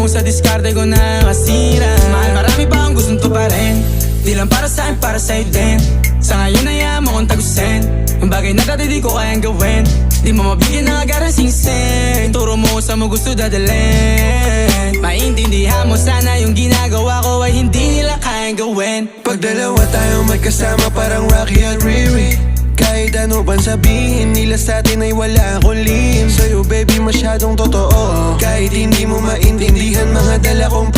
sa diskarte ko na kasira. Mahal, marami pa akong gustong tuparin, di lang para sa'kin, para sa'yo din. Sa ngayon hayaan mo kong tagusin ang bagay na dati di ko kayang gawin. Di mo mabigyan ng agarang singsing, turo mo kung saan mo gusto dadalhin. Maintindihan mo sana yung ginagawa ko ay hindi nila kayang gawin. Pag dalawa tayo magkasama parang Rocky at Riri, kahit ano bang sabihin nila sa'tin ay wala akong lihim. Sa'yo baby masyadong totoo, kahit hindi mo maintindihan mga dala kong